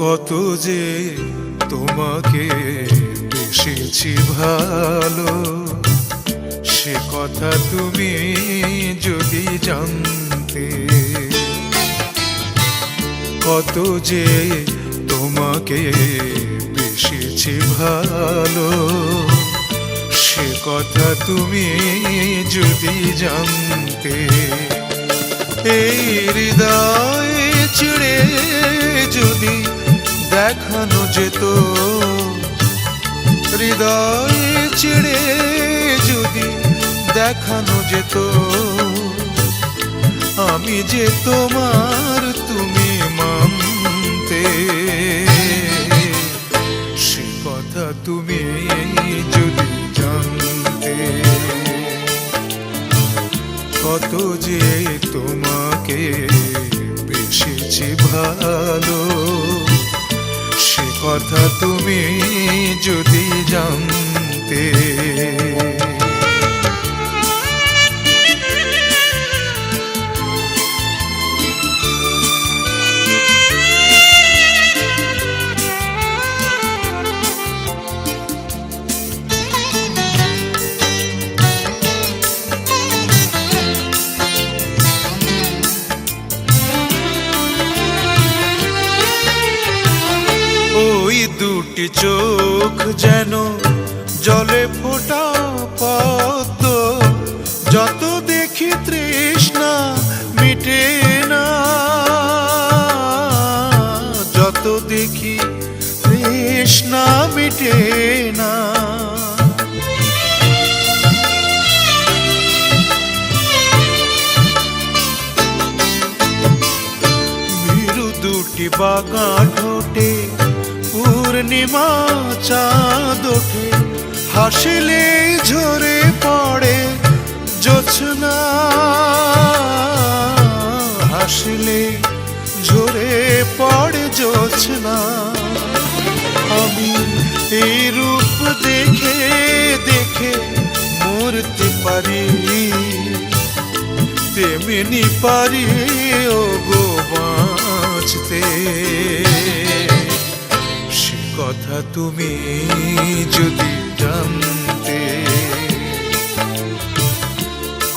কত যে তোমাকে বেসেছি ভালো, সে কথা তুমি যদি জানতে। কত যে তোমাকে বেসেছি ভালো, সে কথা তুমি যদি জানতে। এই হৃদয় ছিঁড়ে যদি দেখানো যেত, হৃদয় ছিঁড়ে যদি দেখানো যেত, আমি যে তোমার তুমি মানতে। সে কথা তুমি যদি জানতে। কত যে তোমাকে বেসেছি ভালো, সে কথা তুমি যদি জানতে। ওই দুটি চোখ যেন জলে ফোটা পদ্ম, যত দেখি তৃষ্ণা মিটে না, যত দেখি তৃষ্ণা মিটে না। ভীরু দুটি বাঁকা ঠোঁটে পূর্ণিমা চাঁদ ওঠে, হাসিলে ঝরে পড়ে জোছনা, হাসিলে ঝরে পড়ে জোছনা। আমি এই রূপ দেখে দেখে মরতে পারি, তেমনি পারি ও গো বাঁচতে। কথা তুমি যদি জানতে।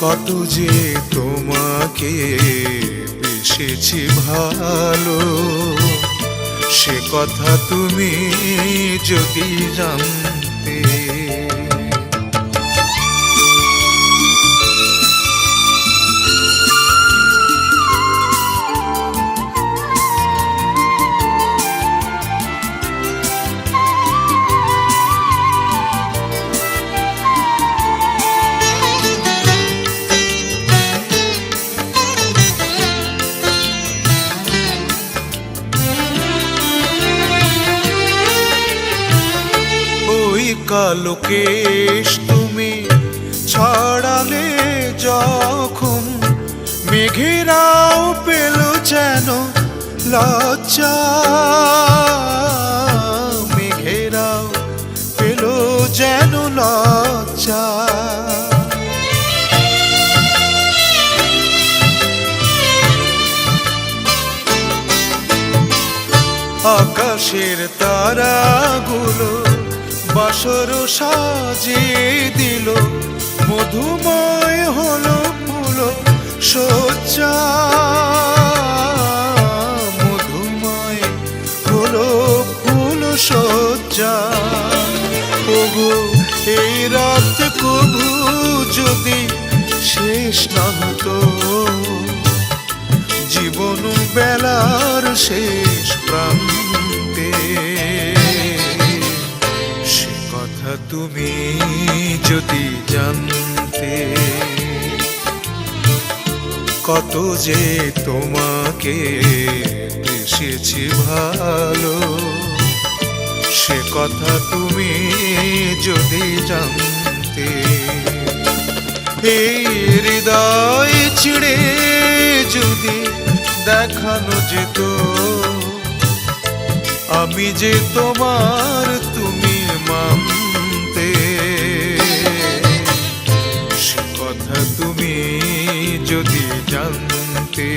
কত যে তোমাকে বেসেছি ভালো, সে কথা তুমি যদি জানতে। কালো কেশ তুমি ছড়ালে যখন, মেঘেরাও পেল যেন লজ্জা, মেঘেরাও পেল যেন লজ্জা। আকাশের তারাগুলো বাসর সাজিয়ে দিল, মধুময় হলো ফুল সজ্জা, মধুময় হলো ফুল সজ্জা। ওগো এই রাত কবু যদি শেষ না হতো, জীবন বেলার শেষ প্রান্তে। তুমি যদি জানতে। কত যে তোমাকে বেসেছি ভালো, সে কথা তুমি যদি জানতে। এই হৃদয় ছিঁড়ে যদি দেখানো যেত, আমি যে তোমার তুমি মানতে। সে কথা তুমি যদি জানতে।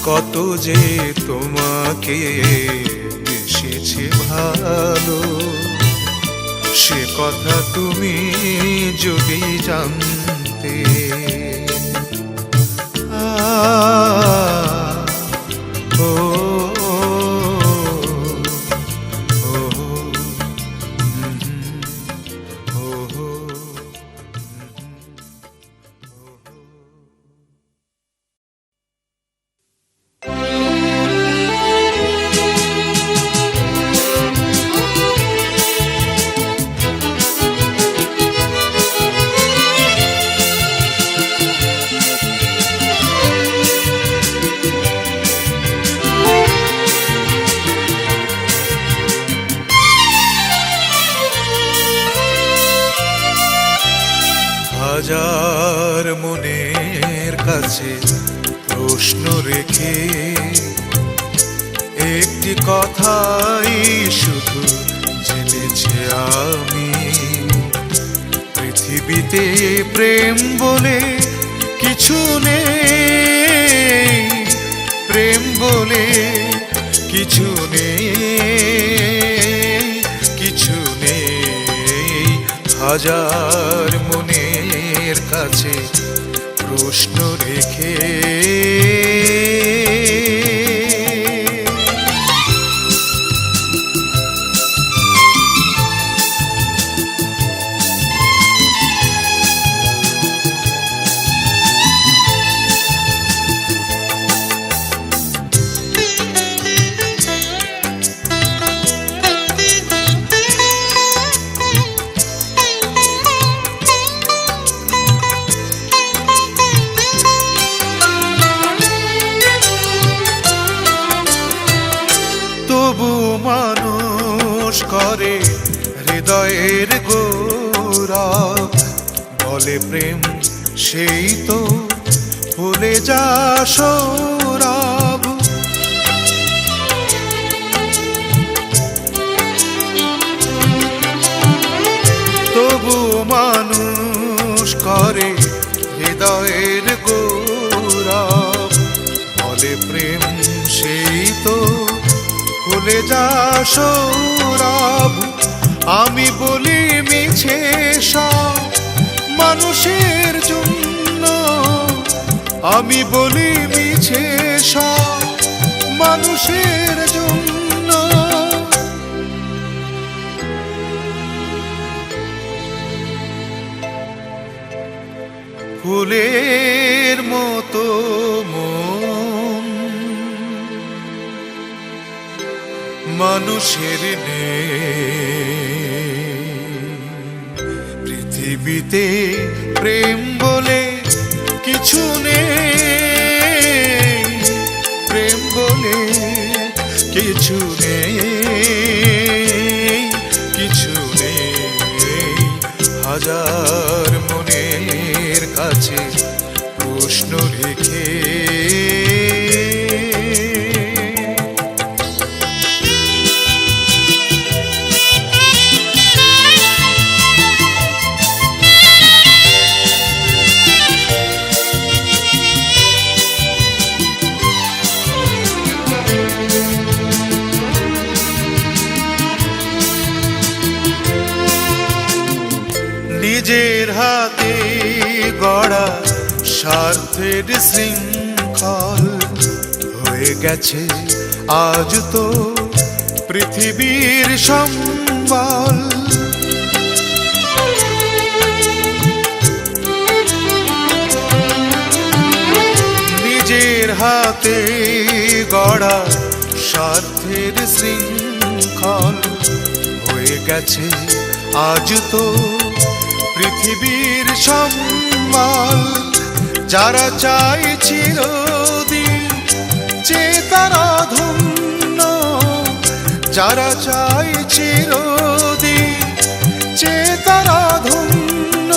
কত যে তোমাকে বেসেছে ভালো, সে কথা তুমি যদি জানতে। ও হাজার মনের কাছে প্রশ্ন রেখে একটি কথাই শুধু জেনেছি আমি, পৃথিবীতে প্রেম বলে কিছু নেই, প্রেম বলে কিছু নেই, কিছু নেই। হাজার মনের কাছে প্রশ্ন রেখে করে হৃদয়ের গৌরব, বলে প্রেম সেই তো ভুলে যা সৌরভ। তবু মানুষ করে হৃদয়ের গৌরব, বলে প্রেম সেই তো ভুলে যা সৌরভ। আমি বলি মিছে সব মানুষের জন্য, আমি বলি মিছে সব মানুষের জন্য। ফুলের মতো মন মানুষের নেই, পৃথিবীতে প্রেম বলে কিছু নেই, প্রেম বলে কিছু নেই, কিছু নেই। হাজার মনের কাছে প্রশ্ন রেখে নিজের হাতে গড়া স্বার্থের শৃঙ্খল হয়ে গেছে আজ তো পৃথিবীর সম্বল। নিজের হাতে গড়া স্বার্থের শৃঙ্খল হয়ে গেছে আজ তো পৃথিবীর সম্বল। যারা চাই চিরদিন যে তারা ধন্য, যারা চাই চিরদিন যে তারা ধন্য।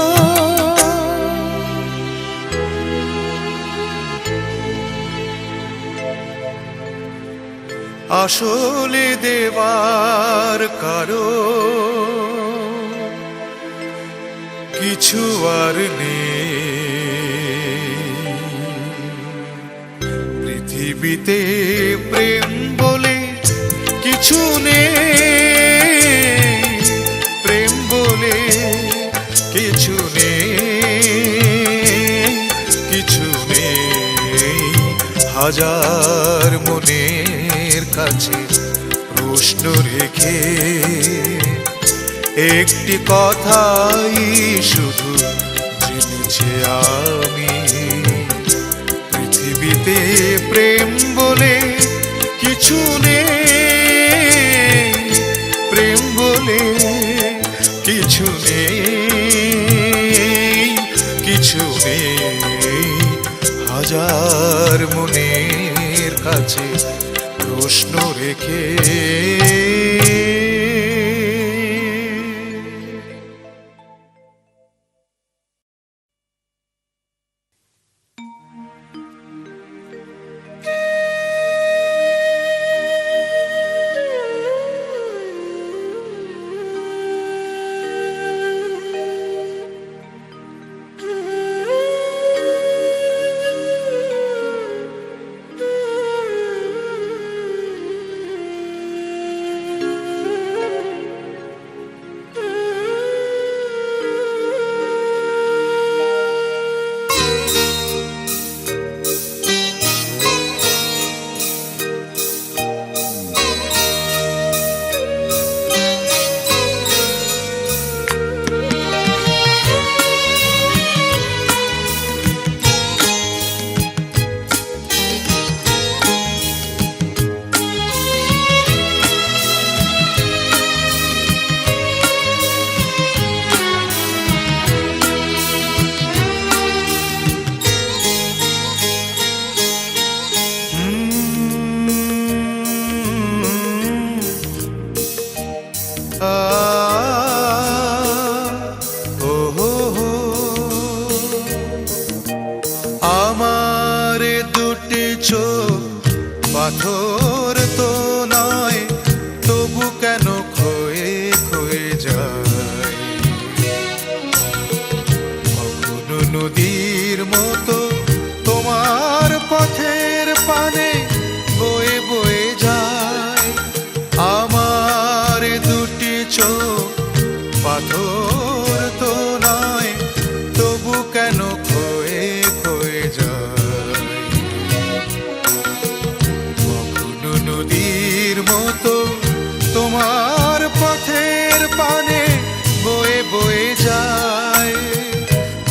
আসলে দেবার কারো কিছু আর নেই, পৃথিবীতে প্রেম বলে কিছু নেই, প্রেম বলে কিছু নেই, কিছু নেই। হাজার মনের কাছে প্রশ্ন রেখে একটি কথাই শুধু জেনেছি আমি, পৃথিবীতে প্রেম বলে কিছু নেই, প্রেম বলে কিছু নেই, কিছু নেই। হাজার মনের কাছে প্রশ্ন রেখে আমার দুটি চোখ পাথর তো নয়, তবু কেন ক্ষয়ে ক্ষয়ে যায়। কখনো নদীর মতো তোমার পথের পানে বয়ে বয়ে যায়। আমার দুটি চোখ পাথর তো নয়, তবু কেন ক্ষয়ে ক্ষয়ে যায়। কখনো নদীর মতো তোমার পথের পানে বয়ে বয়ে যায়,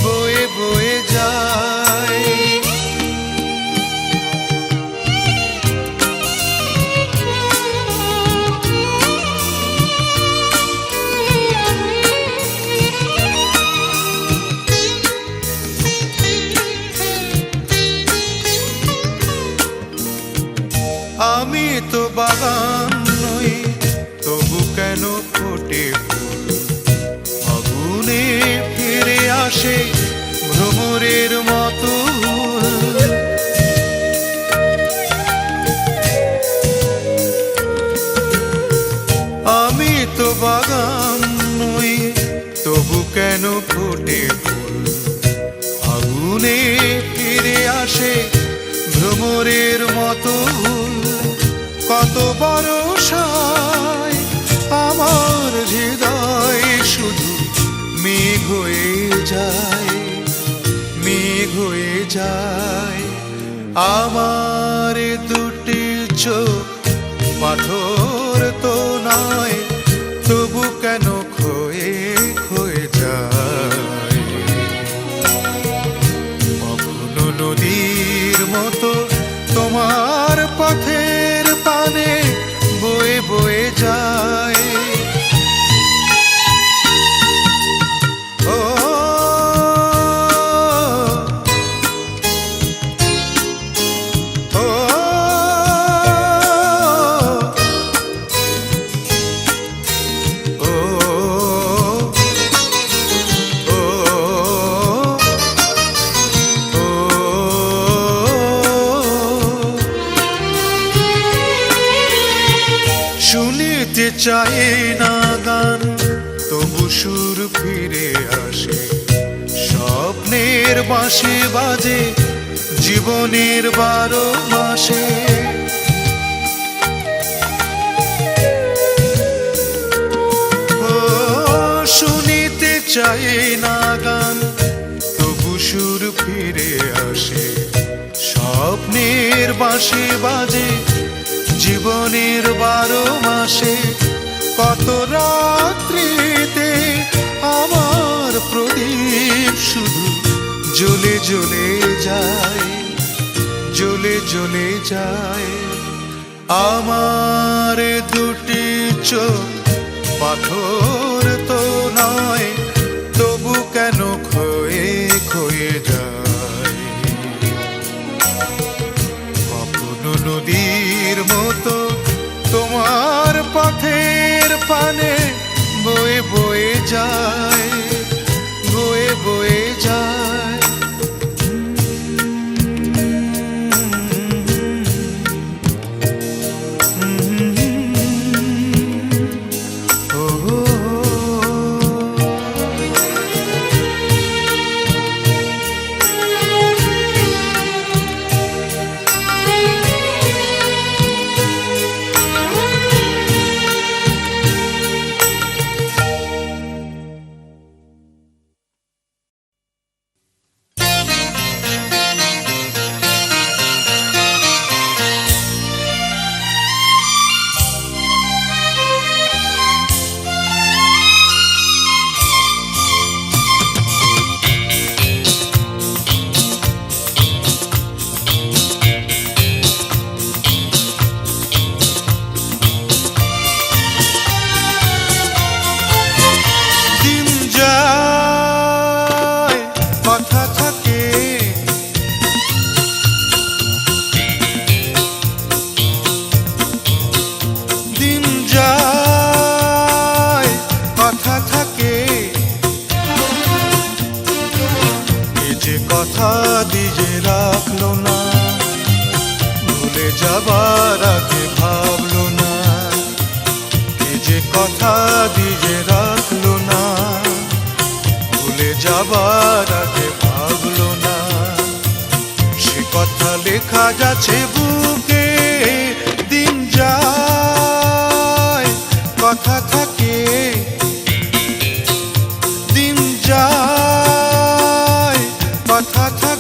বয়ে বয়ে যায়। আমি তো বাগান নই, তবু কেন ফোটে ফুল। আগুনে ফিরে আসে ভ্রমরের মতো। আমি তো বাগান নই, তবু কেন ফোটে ফুল। আগুনে ফিরে আসে ভ্রমরের মতো। কত বরষায় আমার হৃদয় শুধু মেঘ হয়ে যায়, মেঘ হয়ে যায়। আমার দুটি চোখ পাথর তো নয়, তবু কেন ক্ষয়ে ক্ষয়ে যায়। কখনো নদীর মতো তোমার পথের পানে বয়ে বয়ে যায়। ও ও শুনিতে চায় না গান, তবু সুর ফিরে আসে। স্বপ্নের বাঁশি বাজে জীবনের 12 মাসে। চাই না গান, তবু সুর ফিরে আসে। স্বপ্নের বাঁশি বাজে জীবনের 12 মাসে। কত রাত্রিতে আমার প্রদীপ শুধু জ্বলে জ্বলে যায়, জ্বলে জ্বলে যায়। আমার দুটি চোখ পাথর তো নয়, তবু কেন ক্ষয়ে ক্ষয়ে যায়। কখনো নদীর মতো তোমার পথের পানে বয়ে বয়ে যায়, বয়ে বয়ে যায়। কথা দিয়ে রাখলো না, ভুলে যাবার আগে ভাবলো না। এ যে কথা দিয়ে রাখলো না, ভুলে যাবার আগে ভাবলো না। সে কথা লেখা যাচ্ছে বুকে, দিন যায় কথা থাকে, দিন যায় কথা থাকে।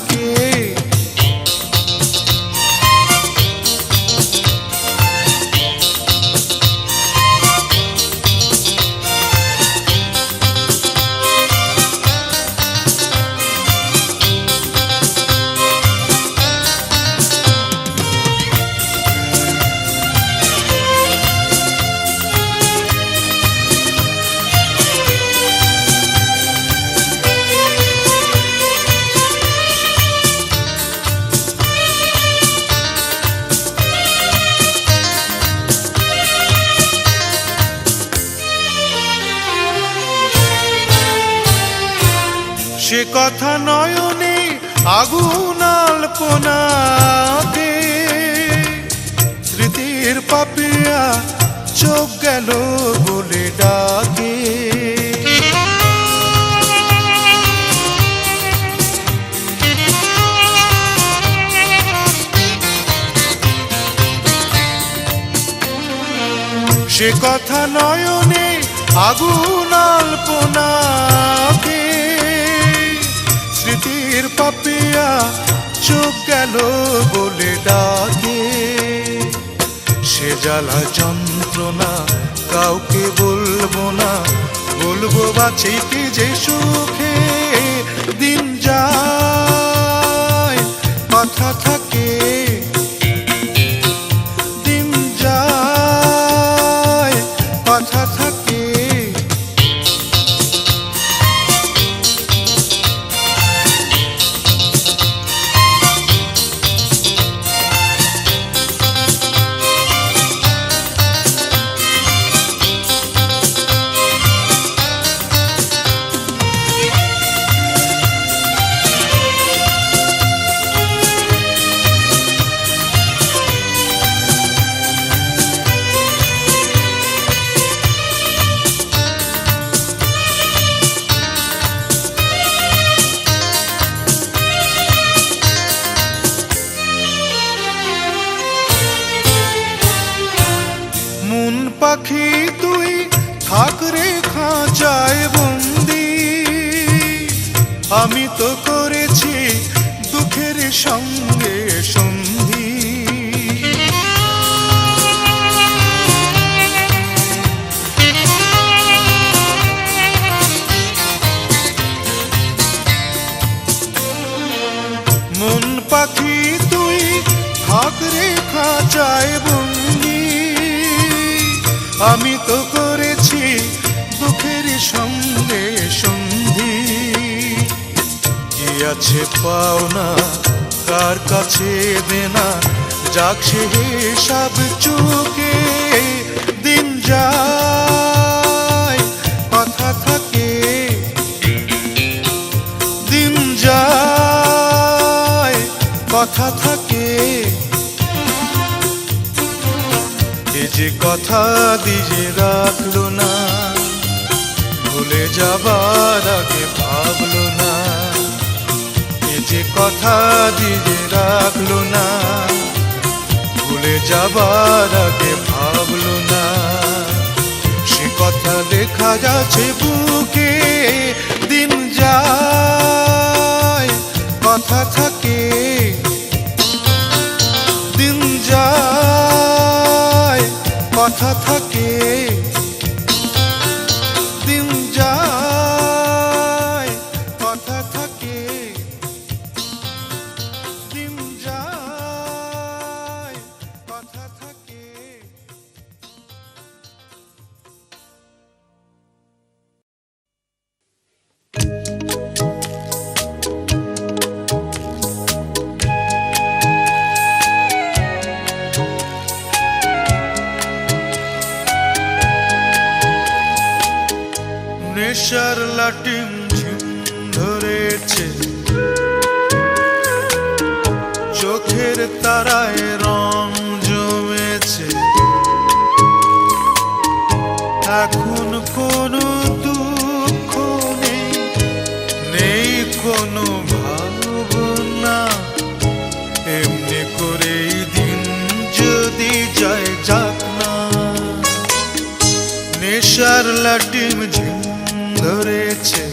সে কথা নয়নে আগুন আলপনাতে, স্মৃতির পাপিয়া চোখ গেল বলে ডাকে। সে কথা নয়নে আগুন আলপনাতে, স্মৃতির পাপিয়া চোখ গেল বলে ডাকে। সে জ্বালা যন্ত্রণা কাউকে বলবো না, বলবো বাঁচিকে যে সুখে। দিন যায় কথা থাকে, দিন যায় কথা থাকে। পাখি তুই থাক রে খাঁচায় বন্দি, আমি তো করেছি দুঃখের সঙ্গে সন্ধি। মন পাখি তুই থাক রে খাঁচায় বন্দি, আমি তো করেছি দুঃখের সঙ্গে সন্ধি। কি আছে পাওনা কার কাছে দেনা, যাক সে সব চুকে দিন যায় কথা থাকে, দিন যায় কথা থাকে। এ যে কথা দিয়ে রাখলো না, ভুলে যাবার আগে ভাবলো না। এ যে কথা দিয়ে রাখলো না, ভুলে যাবার আগে ভাবলো না। সে কথা লেখা যাচ্ছে বুকে, দিন যায় কথা থাকে, দিন যায় কথা থাকে, দিন যায় কথা থাকে, দিন যায় কথা থাকে। নেশার লাটিম ঝিম ধরেছে, চোখের তারায় রং জমেছে। এখন কোনো দুঃখ নেই, নেই কোনো ভাবনা। এমনি করেই দিন যদি যায় যাক না। নেশার লাটিম ঝিম ধরেছে,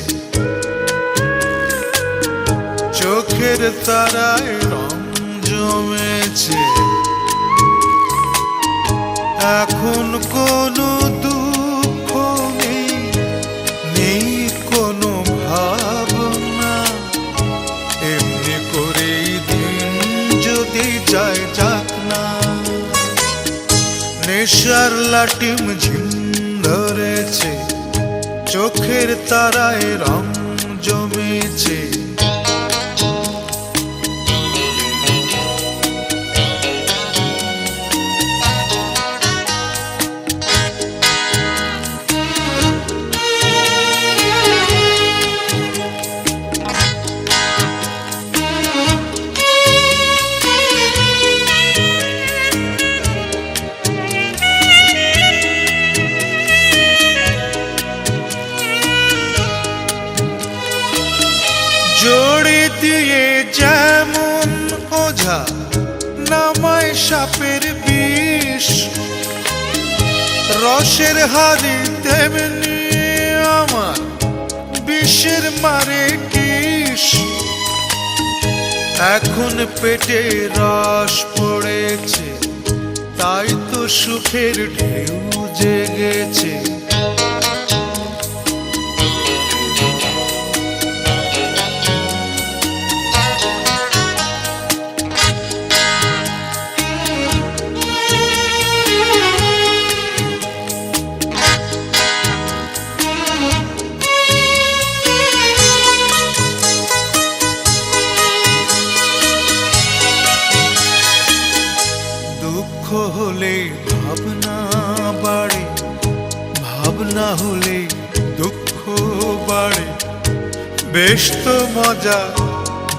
চোখের তারায় রং জমেছে। এখন কোনো দুঃখ নেই, নেই কোনো ভাবনা। এমনি করেই দিন যদি যায় যাক না। নেশার লাটিম ঝিম ধরেছে, চোখের তারায় রং জমেছে। জড়ে দিয়ে যেমন ওঝা নামায় সাপের বিষ, রসের হাড়ি তেমনি আমার বিষের মারে কিস। এখন পেটে রস পড়েছে, তাই তো সুখের ঢেউ জেগেছে। হলে ভাবনা বাড়ে, ভাবনা হলে দুঃখ বাড়ে। বেশ তো মজা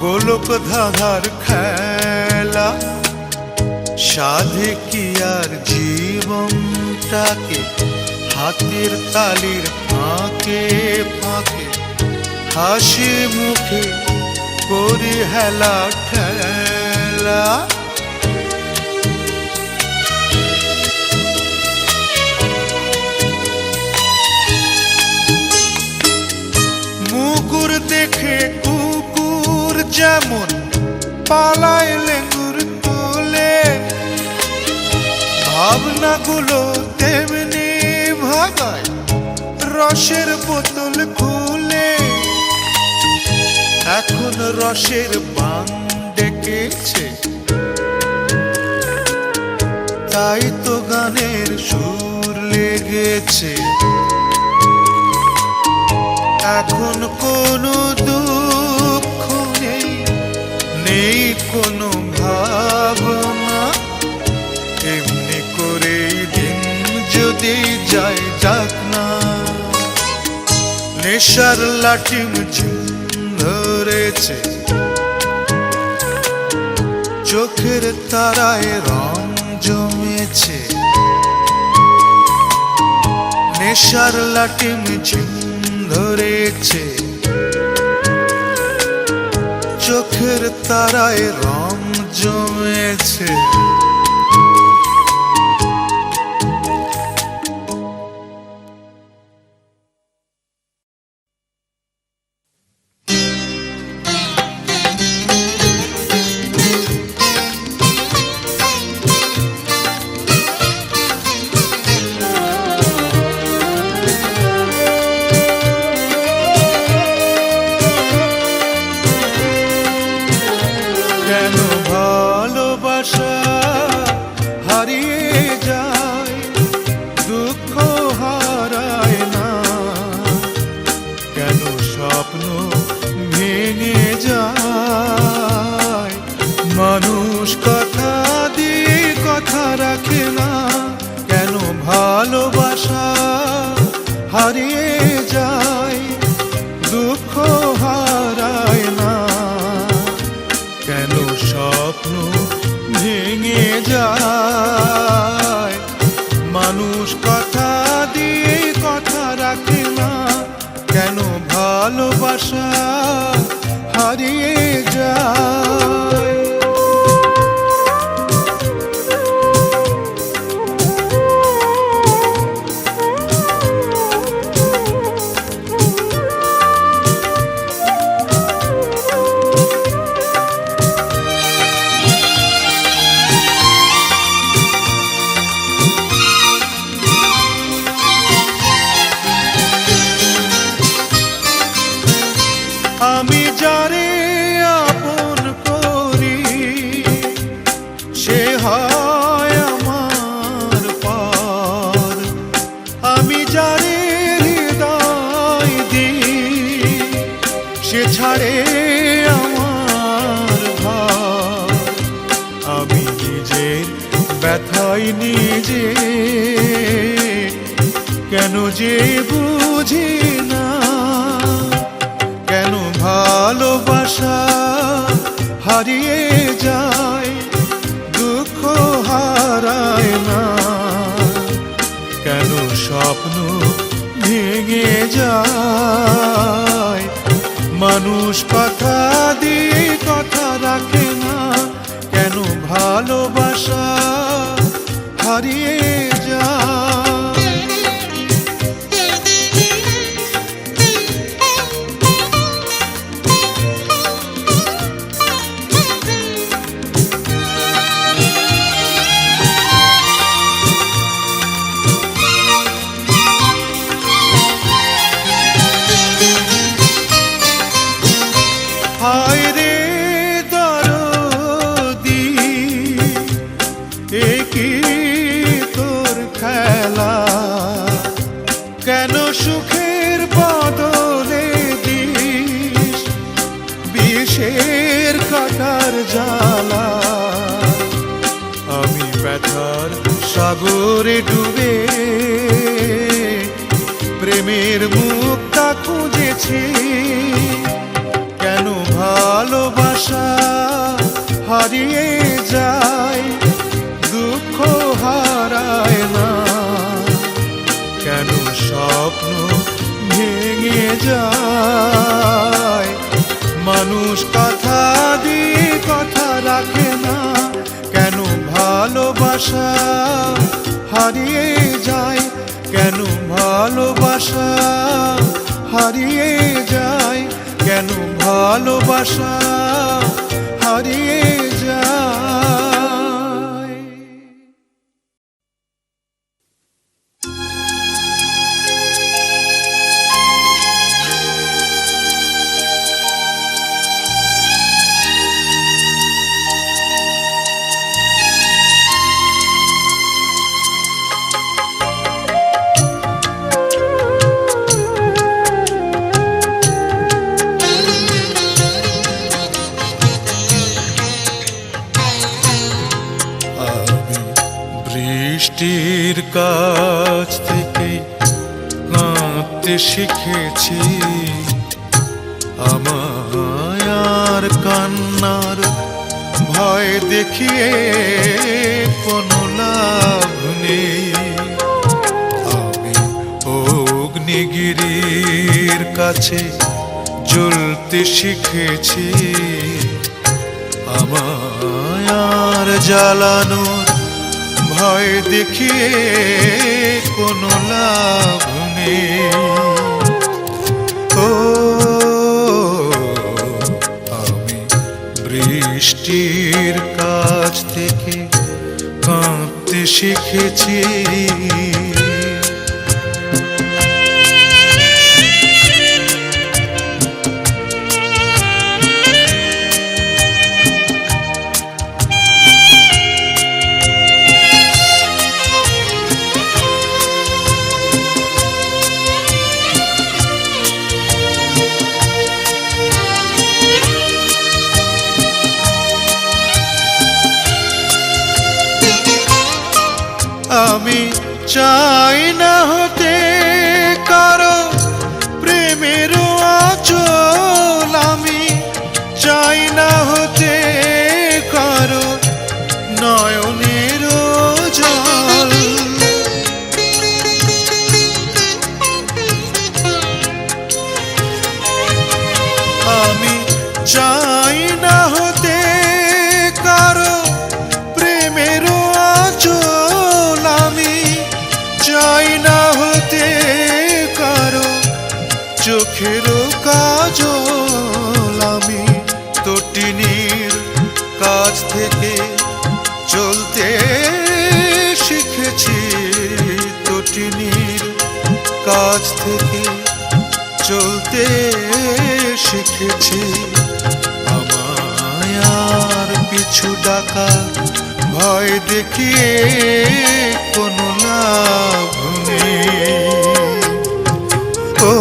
গোলক ধাঁধার খেলা, সাধে কি আর জীবনটাকে হাতের তালির ফাঁকে ফাঁকে হাসি মুখে করি হেলা খেলা। মুগুর দেখে যেমন পালায় লেঙ্গুর তুলে, ভাবনাগুলো তেমনি ভাগায় রসের বোতল খুলে। এখন রসের বান ডেকেছে, তাই তো গানের সুর লেগেছে। এখন কোনো দুঃখ নেই, নেই কোনো ভাবনা, এমনি করেই দিন যদি যায় যাক না। নেশার লাঠি ধরেছে, চোখের তারায় রং জমেছে। নেশার লাঠি ধরেছে, চোখের তারায় রং জমেছে। মানুষ কথা দিয়ে কথা রাখে না, কেন ভালোবাসা হারিয়ে যায়, দুঃখ হারায় না, কেন স্বপ্ন ভেঙে যায়। মানুষ কথা দিয়ে কথা রাখে না, কেন ভালোবাসা হারিয়ে যায়। আমি যারে আপন করি সে হয় আমার পার, আমি যারে হৃদয় দিই সে ছাড়ে আমার ভার। আমি নিজের ব্যথায় নিজে কেন যে বুঝি না, কেন ভালোবাসা হারিয়ে যায়, দুঃখ হারায় না, কেন স্বপ্ন ভেঙে যায়। মানুষ কথা দিয়ে কথা রাখে না, কেন ভালোবাসা হারিয়ে যায়। হায় রে দরদি, এ কি তোর খেলা, কেন সুখের বদলে দিস বিষের কাটার জ্বালা। আমি ব্যথার সাগরে ডুবে প্রেমের মুক্তা খুঁজেছি, কেন ভালোবাসা হারিয়ে যায়, দুঃখ হারায় না, কেন স্বপ্ন ভেঙে যায়। মানুষ কথা দিয়ে কথা রাখে না, কেন ভালোবাসা হারিয়ে যায়, কেন ভালোবাসা হারিয়ে যায়, কেন ভালোবাসা হারিয়ে যায়। বৃষ্টির কাছ থেকে নাচতে শিখেছি, আমায় আর কান্নার ভয় দেখিয়ে কোনো লাভ নেই। আমি অগ্নিগিরির কাছে জ্বলতে শিখেছি, আমায় আর জ্বালানোর ভয় দেখিয়ে কোনো লাভ নেই। ও আমি বৃষ্টির কাছ থেকে কাঁদতে শিখেছি। আমি চাই না হতে কারো প্রেমের আঁচল, আমি চাই না হতে কারো নয়নের জল। আমি চাই না হতে কারো প্রেমের আঁচল, আমি চাই না হতে কারো চোখের কাজল। আমি তটিনীর কাছ থেকে চলতে শিখেছি, তটিনীর কাছ থেকে চলতে শিখেছি। আমায় আর পিছু ডাকা ভয় দেখিয়ে কোনো লাভ নেই। ও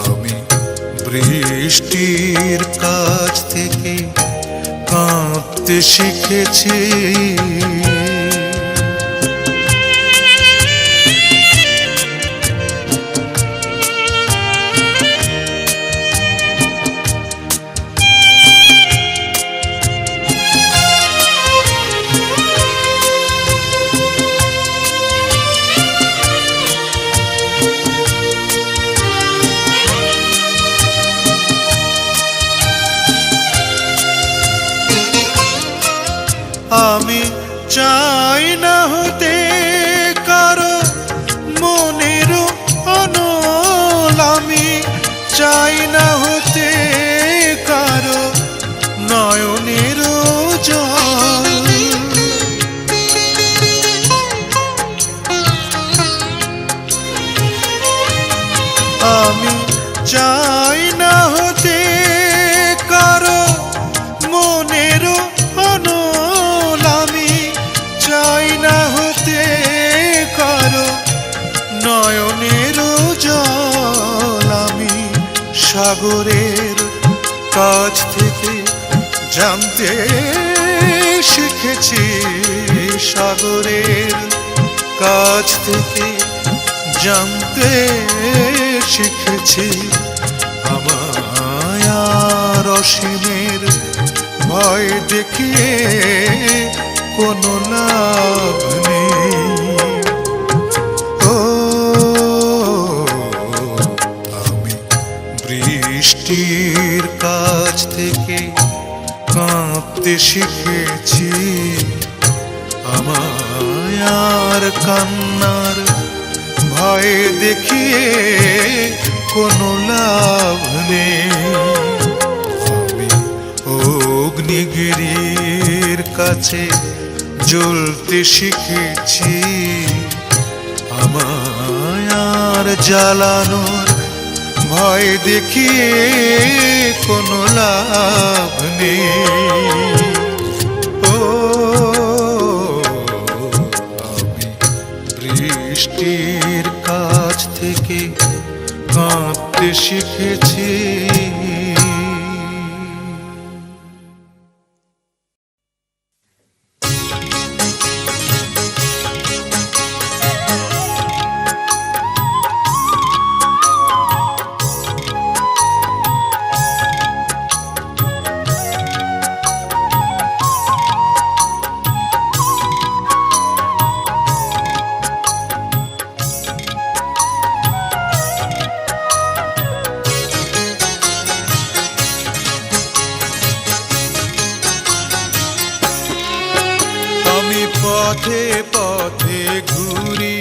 আমি বৃষ্টির কাছ থেকে কাঁদতে শিখেছি। আমি চাই না হতে কারো মনের অনল, আমি চাই না হতে কারো নয়নের জল। আমি চাই না হতে কারো মনের অনল, আমি চাই না হতে কারো নয়নের জল। আমি সাগরের কাছ থেকে জানতে শিখেছি, সাগরের কাছ থেকে জানতে শিখেছি। আমায় আর অসীমের ভয় দেখিয়ে কোনো লাভ নেই। ও আমি বৃষ্টির কাছ থেকে কাঁদতে শিখেছি, আমায় আর কান্নার ভয় দেখিয়ে কোনো লাভ নেই। আমি অগ্নিগিরির কাছে জ্বলতে শিখেছি, আমায় আর জ্বালানোর ভয় দেখিয়ে কোনো লাভ নেই। ও আমি বৃষ্টির কাছ থেকে কাঁদতে শিখেছি। পথে পথে ঘুরি,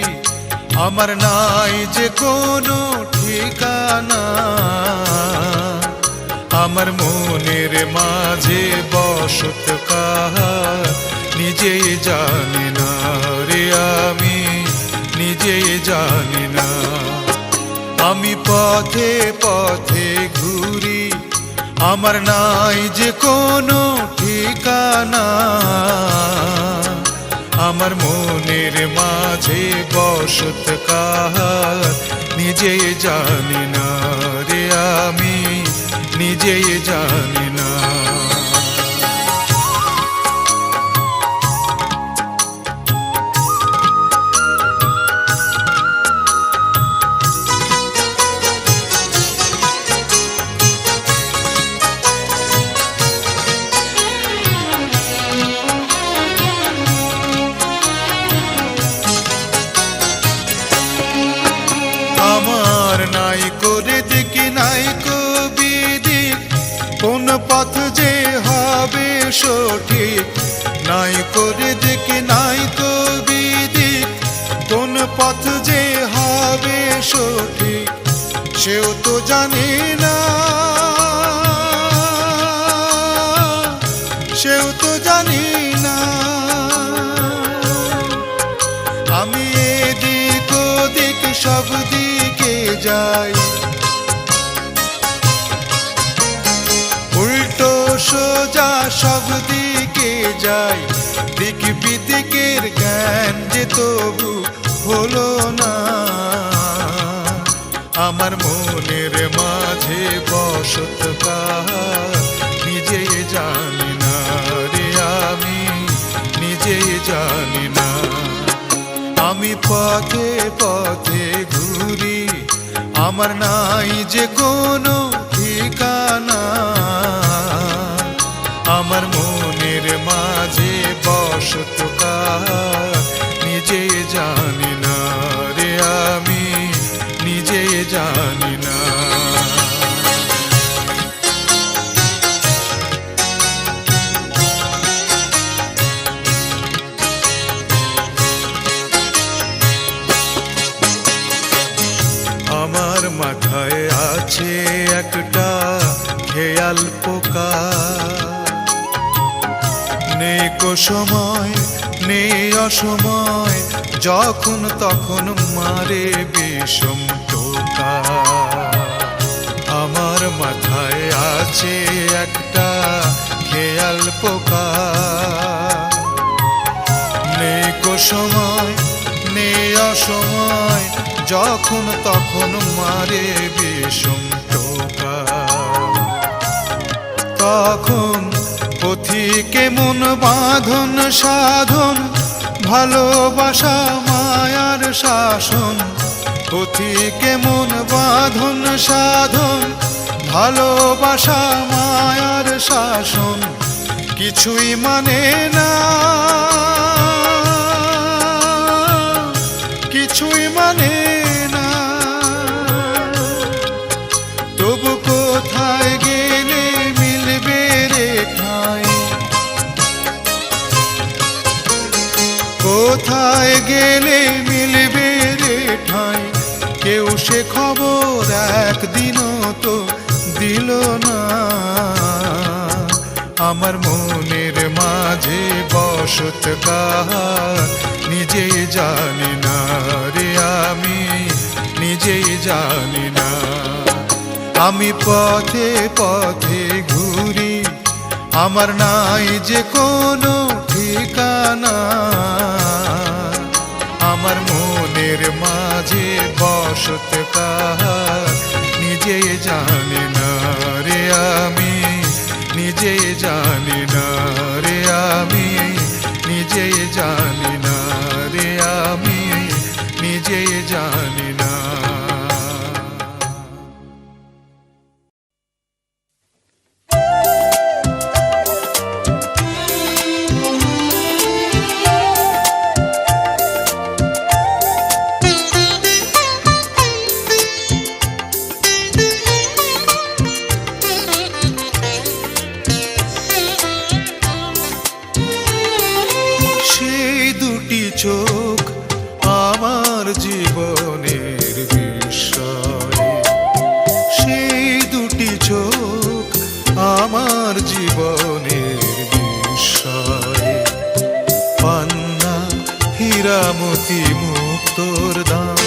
আমার নাই যে কোনো ঠিকানা, আমার মনের মাঝে বসত কাহার নিজেই জানি না রে, আমি নিজেই জানি না। আমি পথে পথে ঘুরি, আমার নাই যে কোনো ঠিকানা, আমার মনের মাঝে বসত কাহার নিজেই জানি না রে, আমি নিজেই জানি না। আমার নাই করে দেখি নাই বিদিক, কোন পথ যে হবে সঠিক, নাই করে দেখি নাই বিদিক, কোন পথ যে হবে সঠিক, সেও তো জানি না, সেও তো জানি না। আমি এদিক ওদিক সব দিকে যাই, উল্টো সোজা সব দিকে যাই, দিক বিদিকের জ্ঞান যে তবু হলো না। আমার মনের মাঝে বসত কাহার নিজেই জানি না রে, আমি নিজেই জানি না। আমি পথে পথে ঘুরি, আমার নাই যে কোনো ঠিকানা, আমার মনের মাঝে বসত কাহার নিজেই জানি না রে, আমি নিজেই জানি না। আমার মাথায় আছে একটা খেয়াল পোকা, নেই কো সময় নেই অসময়, যখন তখন মারে বিষম টোকা। আমার মাথায় আছে একটা খেয়াল পোকা, নেই কো সময় নেই অসময়, যখন তখন মারে বিষম টোকা। তখন পথিকে মন বাঁধন সাধন, ভালোবাসা মায়ার শাসন, পথিকে মন বাঁধন সাধন, ভালোবাসা মায়ার শাসন, কিছুই মানে না, কিছুই মানে না। তবু কোথায় গেলে মিলবে রে ঠাঁই, কোথায় গেলে মিলবে রে ঠাঁই, কেউ সে খবর একদিনও তো দিল না। আমার মনের মাঝে বসত কাহার নিজেই জানি না রে, আমি নিজেই জানি না। আমি পথে পথে ঘুরি, আমার নাই যে কোনো ঠিকানা। আমার মনের মাঝে বসত কাহার নিজেই জানি না রে, আমি নিজেই জানি না রে, আমি নিজেই জানি না রে, আমি নিজেই জানি না। চোখ আমার জীবনের বিষয়, সেই দুটি চোখ আমার জীবনের বিষয়। পান্না হীরামতি মুক্তোর দাম,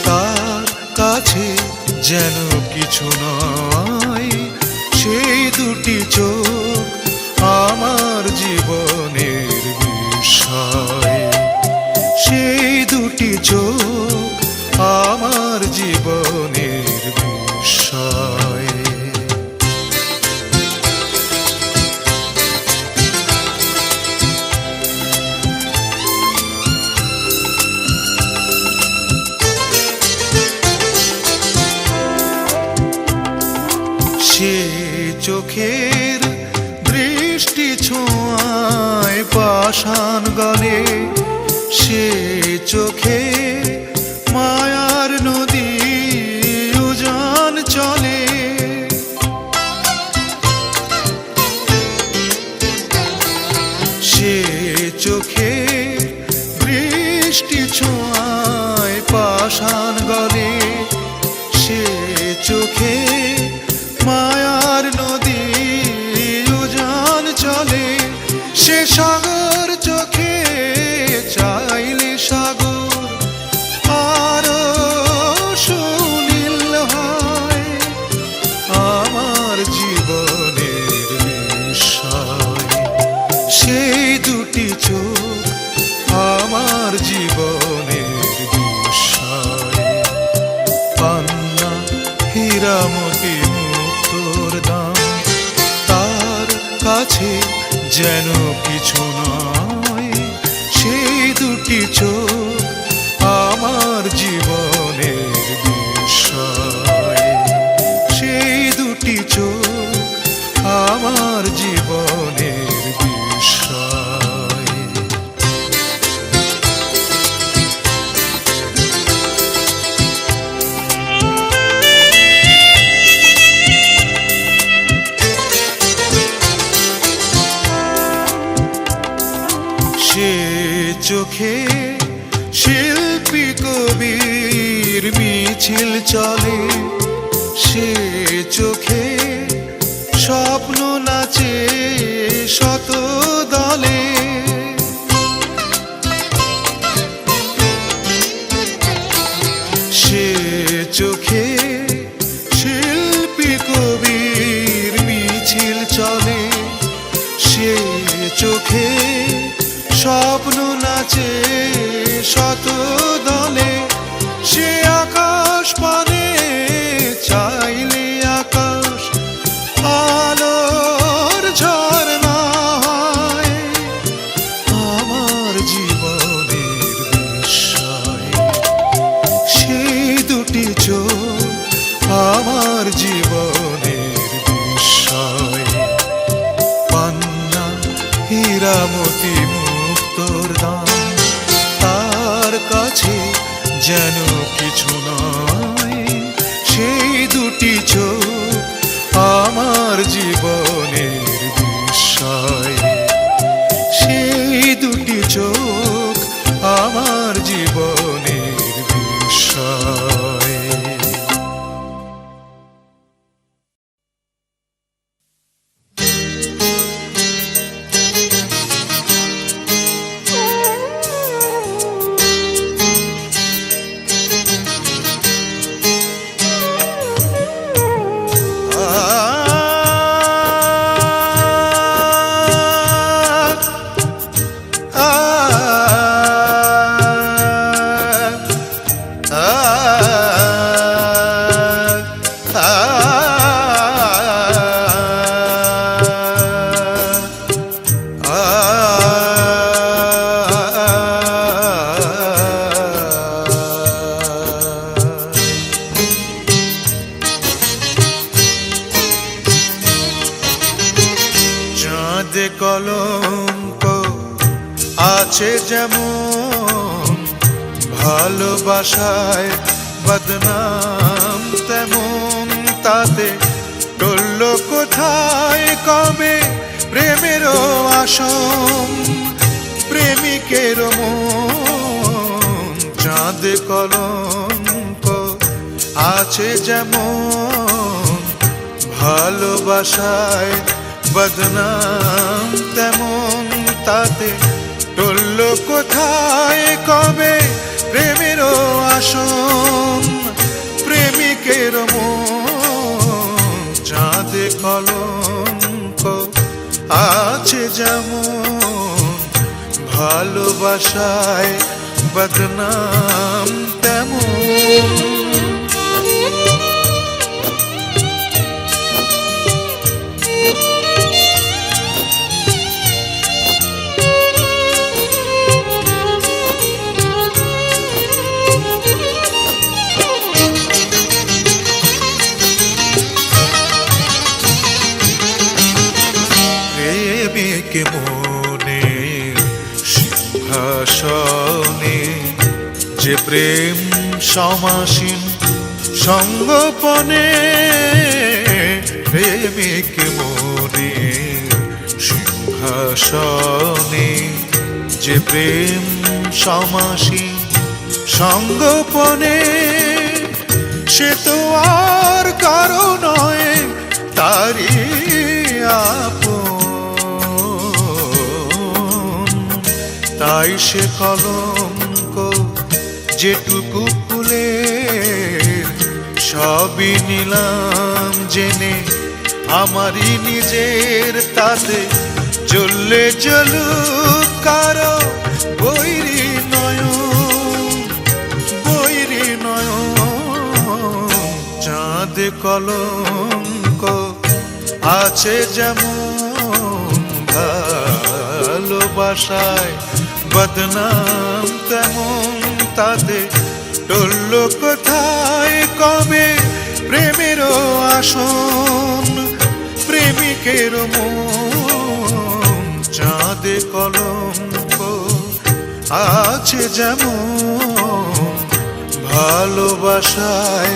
তার কাছে যেন কিছু নয়। সেই দুটি চোখ আমার জীবনের বিষয়, সেই দুটি চোখ আমার জীবনের বিষয়। সে চোখের দৃষ্টি ছোঁয়ায় পাষাণ গলে, সে চোখে মায়ার নদী উজান চলে। সে চোখে দৃষ্টি ছোঁয়ায় পাষাণ গলে, সে চোখে মায়ার নদী উজান চলে। সে সাগর চোখে চাইলে সাগর আরো সুনীল হয়। আমার জীবনের বিষয়, সেই দুটি চোখ আমার জীবনের বিষয়। পান্না হীরামতি মুক্তোর দাম, তার কাছে যেন কিছু নয়। সেই দুটি চোখ আমার জীবনের বিষয়, সেই দুটি চোখ আমার জীবনের বিষয়। সে চোখে শিল্পী কবির মিছিল চলে, সে চোখে স্বপ্ন নাচে শত দলে। সে চোখে শিল্পী কবির মিছিল চলে, সে চোখে স্বপ্ন নাচে শত দলে। সে আকাশ পানে চাইলে আকাশ আলোর ঝরনা হয়। আমার জীবনের বিষয়, সেই দুটি চোখ আমার জীবনের বিষয়। পান্না হীরামতি মুক্তোর দাম, তার কাছে যেন কিছু নয়। সেই দুটি চোখ আমার জীবনের বিষয়, সেই দুটি চোখ আমার জীবনের বিষয়। আছে যেমন ভালোবাসায় বদনাম তেমন তাতে টলল কোথায় কবে প্রেমেরও আসন প্রেমিকের মন চাঁদ কলঙ্ক আছে যেমন ভালোবাসায় বদনাম তেমন তাতে টলল কোথায় কবে প্রেমেরও আসন প্রেমিকের মন চাঁদ কলঙ্ক আছে যেমন ভালোবাসায় বদনাম তেমন প্রেমিক মনের সিংহাসনে যে প্রেম সমাসীন সঙ্গোপনে প্রেমিক মনের সিংহাসনে যে প্রেম সমাসীন সঙ্গোপনে সে তো আর কারো নয় তারি তাই সে কলঙ্ক যেটুকু ফুলের সবই নিলাম জেনে আমারই নিজের তাতে জ্বললে জ্বলুক কারো বৈরি নয়ন চাঁদ কলঙ্ক আছে যেমন ভালোবাসায় বদনাম তেমন তাতে টলল কোথায় কবে প্রেমেরও আসন প্রেমিকের মন চাঁদ কলঙ্ক আছে যেমন ভালোবাসায়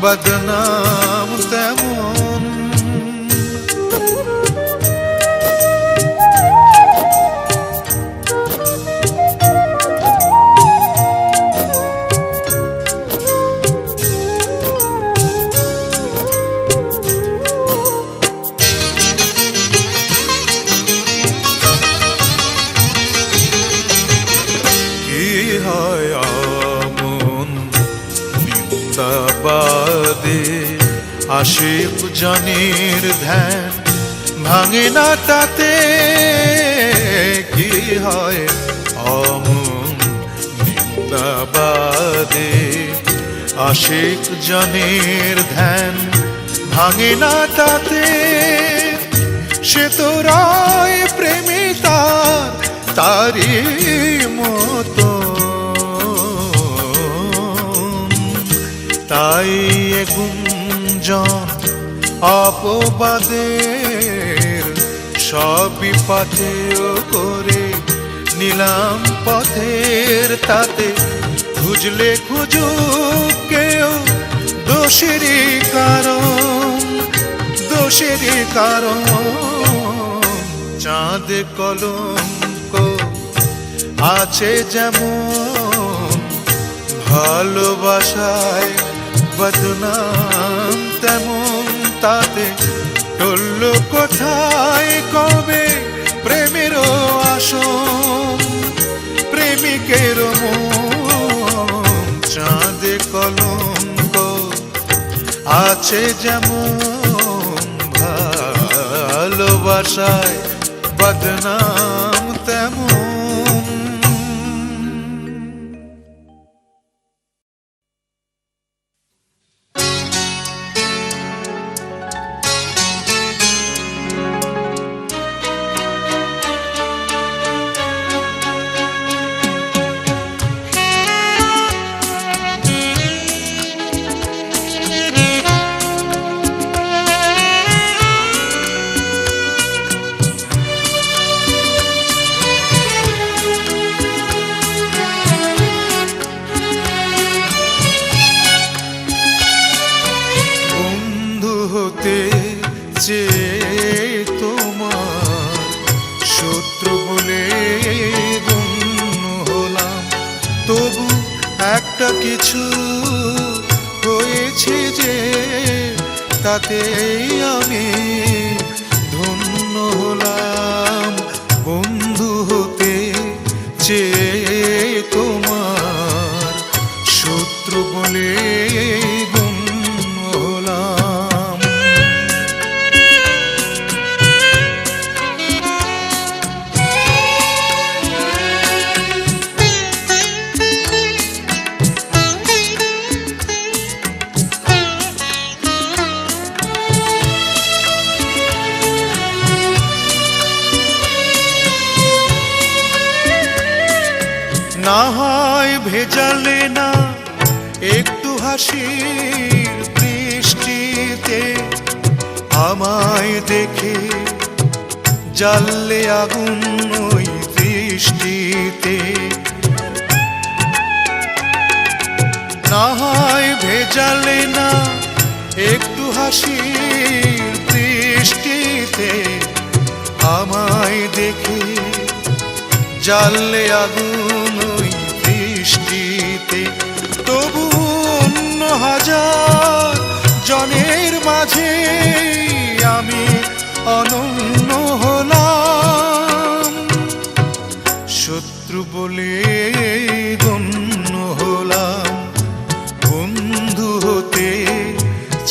বদনাম তেমন আশিক জনের ধ্যান ভাঙে না তাতে কি হয় অমন নিন্দাবাদে আশিক জনের ধ্যান ভাঙে না তাতে সে তো রায় প্রেমে তারি মতো তাই গুঞ্জন অপবাদের সবই পাথেয় করে নিলাম পথের তাতে খুঁজলে খুঁজুক কেউ দোষেরই কারণ চাঁদ কলঙ্ক আছে যেমন ভালোবাসায় বদনাম তেমন তাতে টলল কোথায় কবে প্রেমেরও আসন প্রেমিকের মন চাঁদ কলঙ্ক আছে যেমন ভালোবাসায় বদনাম তেমন একটা কিছু হয়েছে যে তাতেই আমি ধন্য হলাম। বন্ধু হতে চেয়ে তোমার শত্রু বলে গণ্য হলাম। না হয় ভেজালে না একটু হাসির বৃষ্টিতে, আমায় দেখে জ্বাললে আগুন ওই দৃষ্টিতে। না হয় ভেজালে না একটু হাসির বৃষ্টিতে, আমায় দেখে জ্বাললে আগুন ওই বৃষ্টিতে। তবু অন্য হাজার জনের মাঝে আমি অনন্য হলাম। শত্রু বলে গণ্য হলাম। বন্ধু হতে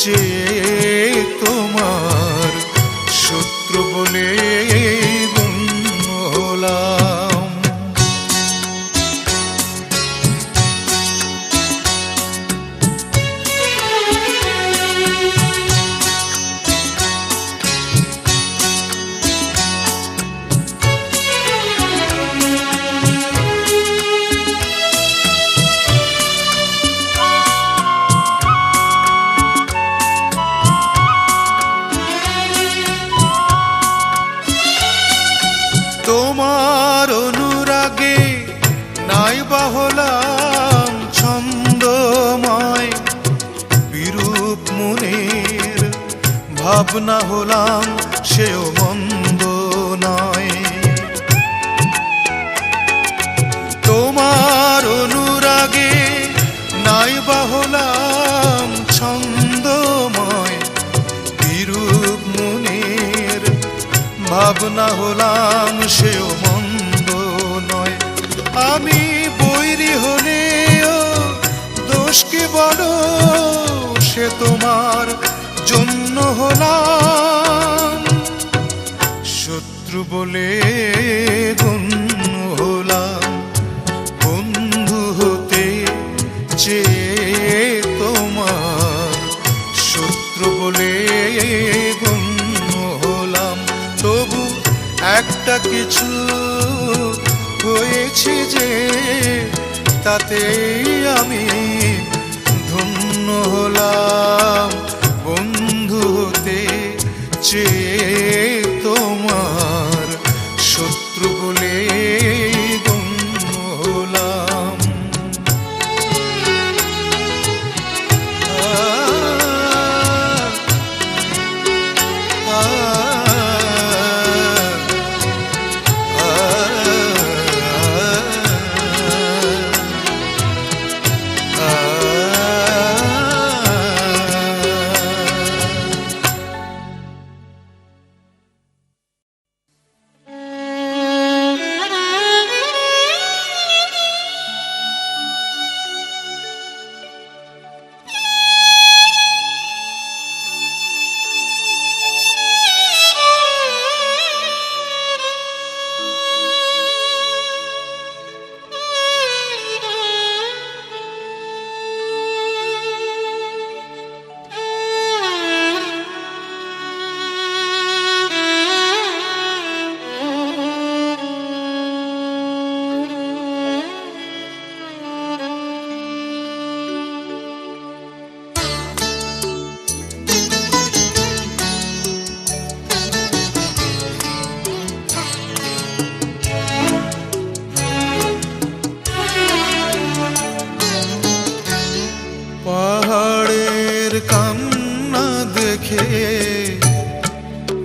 চেয়ে তোমার শত্রু বলে গণ্য হলাম। তোমার অনুরাগে নাইবা হলাম ছন্দময়, বিরূপ মনের ভাবনা হলাম সেও মন্দ নয়। তোমার অনুরাগে নাইবা হলাম ছন্দময়, বিরূপ মনের ভাবনা হলাম সেও মন্দ নয়। আমি বৈরী হলেও দোষ কি বড়, সে তোমার জন্য হলাম। শত্রু বলে গণ্য হলাম। বন্ধু হতে চেয়ে তোমার শত্রু বলে গণ্য হলাম। তবু একটা কিছু হয়েছে যে তাতেই আমি ধন্য হলাম। বন্ধু হতে চেয়ে তোমার শত্রু বলে গণ্য হলাম।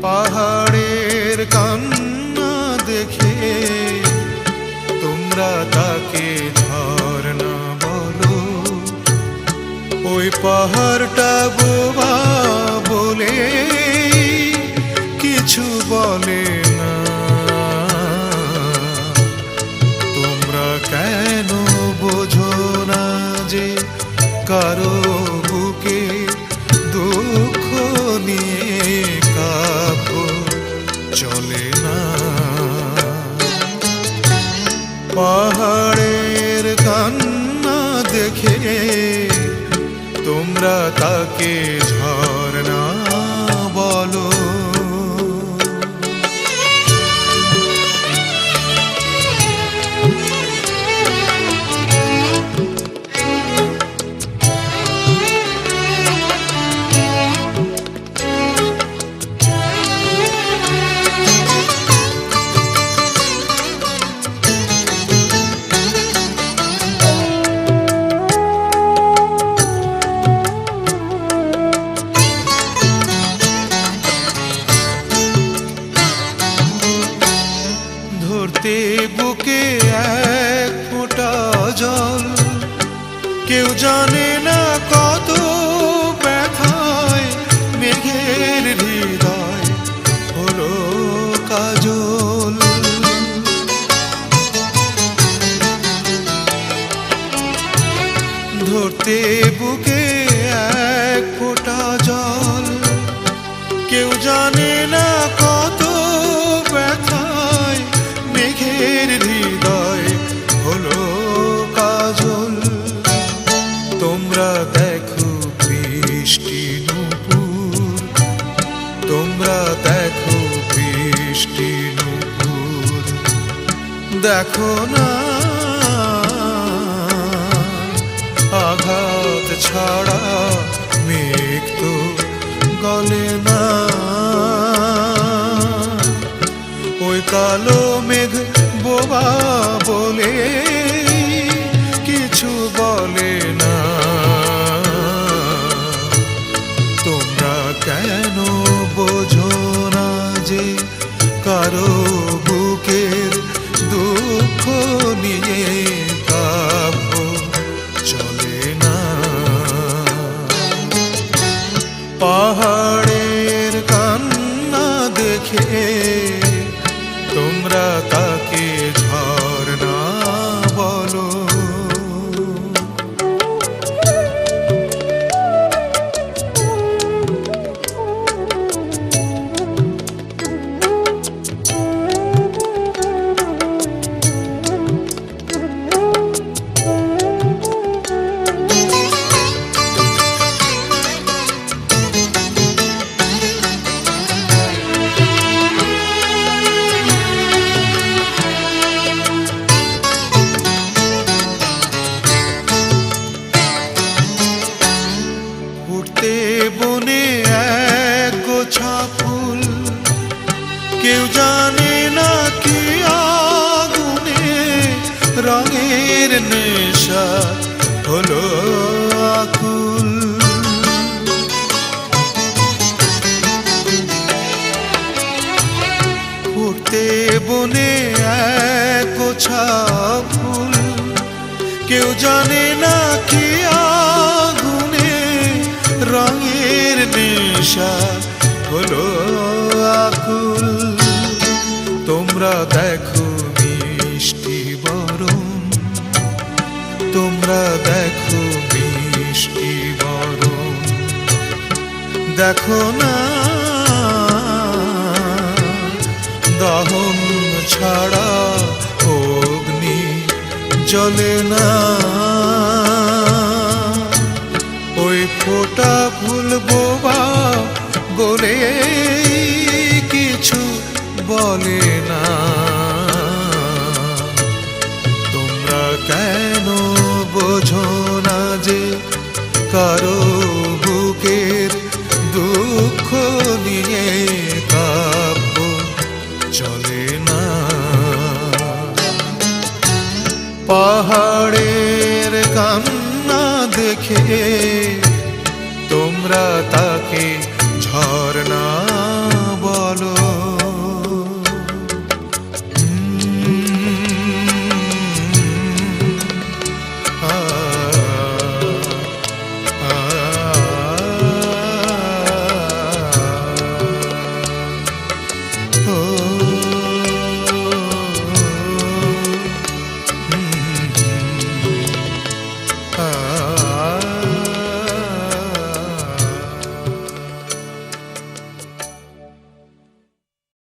পাহাড়ের কান্না দেখে তোমরা তাকে ঝরনা বলো। ওই পাহাড়টা বোবা বলে কিছু বলে না। তোমরা কেন বোঝো না যে কারো বুকে দুঃখ নিয়ে কাব্য চলে না। পাহাড়ের কান্না দেখে তোমরা তাকে ঝরনা বলো। ধরতে বুকে এক ফোঁটা জল, কেউ জানে না কত ব্যথায় মেঘের হৃদয় হলো কাজল। ধরতে বুকে এক ফোঁটা জল, কেউ জানে না কত ব্যথায় মেঘের হৃদয় হলো কাজল। তোমরা দেখো বৃষ্টি নূপুর, তোমরা দেখো বৃষ্টি নূপুর, দেখো না আঘাত ছাড়া মেঘ তো গলে না। ওই কালো মেঘ বোবা বলে কিছু বলে না। তোমরা কেন বোঝো না যে কারো বুকের দুঃখ নিয়ে কাব্য চলে না। পাহাড়ের কান্না দেখে তোমরা তাকে ঝরনা বলো। উঠতে বনে এক গোছা ফুল, কেউ জানে না কি আগুনে রঙের নেশা হলো আকুল। উঠতে বনে এক গোছা ফুল, কেউ জানে না কি আগুনে রঙের নেশা হলো আকুল। তোমরা দেখো মিষ্টি বরণ, তোমরা দেখো মিষ্টি বরণ, দেখো না দহন ছাড়া অগ্নি জ্বলে না। ওই ফোটা ফুল বোবা বলে কিছু বলে না। তোমরা কেন বোঝো না যে কারো বুকের দুঃখ নিয়ে কাব্য চলে না। পাহাড়ের কান্না দেখে তোমরা তাকে ঝরনা